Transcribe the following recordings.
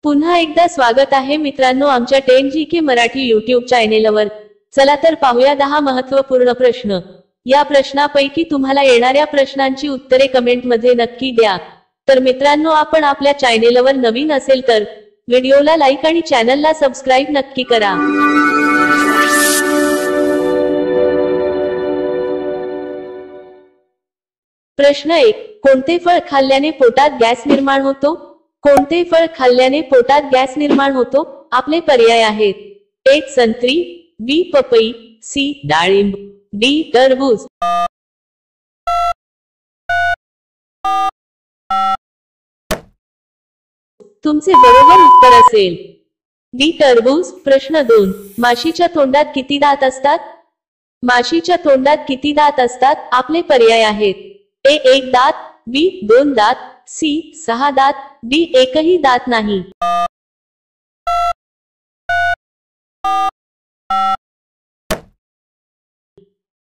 पुन्हा एकदा स्वागत आहे मित्रांनो आमच्या 10GK मराठी यूट्यूब चॅनेलवर। चला तर पाहूया 10 महत्त्वपूर्ण प्रश्न। या प्रश्नापैकी तुम्हाला येणाऱ्या प्रश्नांची उत्तरे कमेंट मध्ये नक्की द्या। तर मित्रांनो आपण आपल्या चॅनेलवर नवीन असेल तर व्हिडिओला लाईक आणि चॅनलला सबस्क्राइब नक्की करा। प्रश्न 1, कोणते फळ खाल्ल्याने पोटात गॅस निर्माण होतो? कोणते फळ खाल्ल्याने पोटात गॅस निर्माण होतो? आपले पर्याय आहेत: 1 संत्री, बी पपई, सी डाळिंब, डी टरबूज। तुमचे बरोबर उत्तर असेल डी टरबूज। प्रश्न 2, माशीच्या तोंडात किती दात असतात? माशीच्या तोंडात किती दात असतात? आपले पर्याय आहेत: ए 1 दात, बी 2 दात, सी 6 दात, डी एकही दात नाही।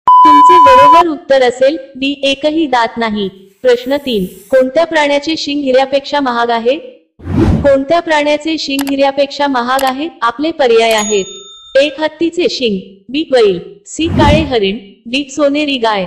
तुमचे बरोबर उत्तर असेल डी एकही दात नाही। प्रश्न 3, कोणत्या प्राण्याचे शिंग हिऱ्यापेक्षा महाग आहे? कोणत्या प्राण्याचे शिंग हिऱ्यापेक्षा महाग आहे? आपले पर्याय आहेत: 1 हत्तीचे शिंग, बी बैल, सी काळे हरिण, डी सोनेरी गाय।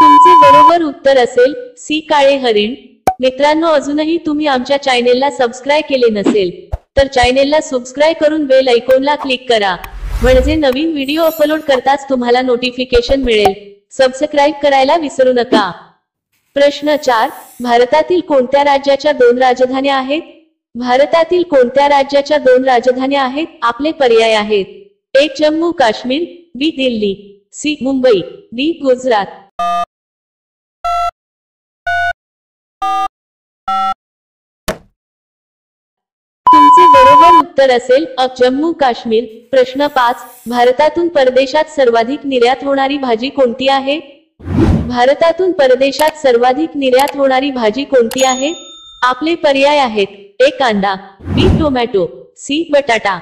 तुमचे बरोबर उत्तर असेल सी काळे हरिण। मित्रांनो अजूनही तुम्ही आमच्या चॅनेलला सबस्क्राइब केले नसेल तर चॅनेलला सबस्क्राइब करून बेल आयकॉनला क्लिक करा, म्हणजे नवीन व्हिडिओ अपलोड करताच तुम्हाला नोटिफिकेशन मिळेल। सबस्क्राइब करायला विसरू नका। प्रश्न 4, भारतातील कोणत्या राज्याच्या 2 राजधान्या आहेत? भारतातील कोणत्या राज्याच्या 2 राजधान्या आहेत? आपले पर्याय आहेत: 1 जम्मू काश्मीर, बी दिल्ली, सी मुंबई, डी गुजरात। तुमचे बरोबर उत्तर असेल अ जम्मू काश्मीर। प्रश्न 5, भारतातून परदेशात सर्वाधिक निर्यात होणारी भाजी कोणती आहे? भारतातून परदेशात सर्वाधिक निर्यात होणारी भाजी कोणती आहे? आपले पर्याय आहेत: 1 कांदा, बी टोमॅटो, सी बटाटा,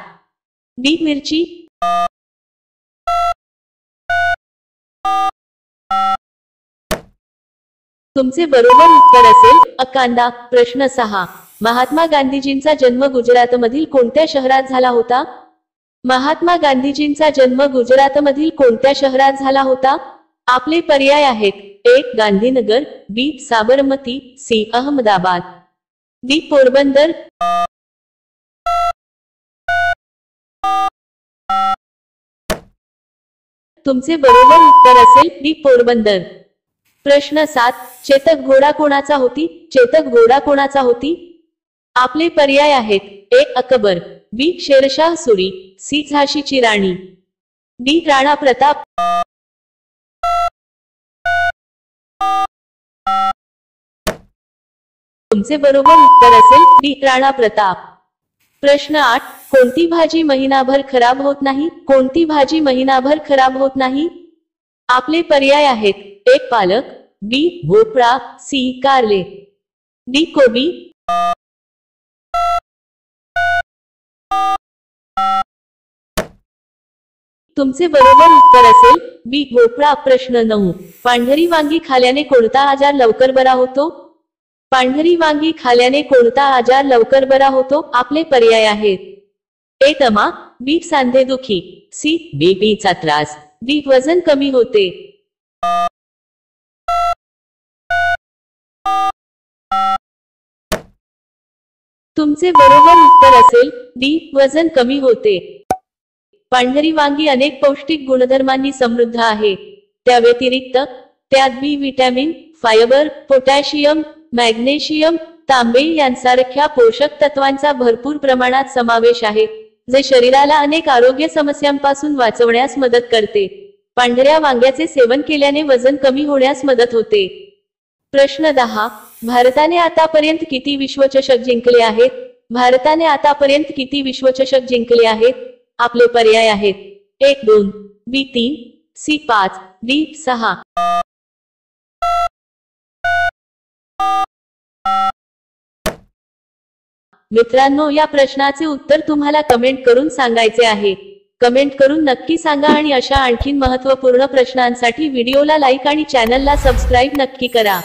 डी मिरची। तुमचे बरोबर उत्तर असेल अ कांदा। प्रश्न 6, महात्मा गांधीजींचा जन्म गुजरातमधील कोणत्या शहरात झाला होता? महात्मा गांधीजींचा जन्म गुजरातमधील कोणत्या शहरात झाला होता? आपले पर्याय आहेत: 1 गांधीनगर, बी साबरमती, सी अहमदाबाद, डी पोरबंदर। तुमचे बरोबर उत्तर असेल डी पोरबंदर। प्रश्न 7, चेतक घोडा कोणाचा होती? चेतक घोडा कोणाचा होती? आपले पर्याय आहेत: 1 अकबर, बी शेरशाह सुरी, सी झाशीची राणी, डी राणा प्रताप। तुमचे बरोबर उत्तर असेल डी राणा प्रताप। प्रश्न 8, कोणती भाजी महिनाभर खराब होत नाही? कोणती भाजी महिनाभर खराब होत नाही? आपले पर्याय आहेत: 1 पालक, बी भोपळा, सी कारले, डी कोबी। तुमचे बरोबर उत्तर असेल बी भोपळा। प्रश्न 9, पांढरी वांगी खाल्याने कोणता आजार लवकर बरा होतो? पांढरी वांगी खाल्याने कोणता आजार लवकर बरा होतो? आपले पर्याय आहेत: 1 दमा, बी सांधेदुखी, सी बीपीचा त्रास, डी वजन कमी होते। तुमचे बरोबर उत्तर असेल डी वजन कमी होते। पांढरी वांगी अनेक पौष्टिक गुणधर्मांनी समृद्ध आहे। त्या व्यतिरिक्त त्यात बी विटॅमिन, फायबर, पोटॅशियम, मॅग्नेशियम, तांबे यांसारख्या पोषक तत्वांचा भरपूर प्रमाणात समावेश आहे, जे शरीराला अनेक आरोग्य समस्यांपासून वाचवण्यास मदत करते। पांढऱ्या वांग्याचे सेवन केल्याने वजन कमी होण्यास मदत होते। प्रश्न 10, भारताने आतापर्यंत किती विश्वचषक जिंकले आहेत? भारताने आतापर्यंत किती विश्वचषक जिंकले आहेत? आपले पर्याय आहेत: 1 2, बी 3, सी 5, डी 6। मित्रांनो या प्रश्नाचे उत्तर तुम्हाला कमेंट करून सांगायचे आहे। कमेंट करून नक्की सांगा आणि अशा आणखीन महत्त्वपूर्ण प्रश्नांसाठी व्हिडिओला लाईक आणि चॅनलला सबस्क्राईब नक्की करा।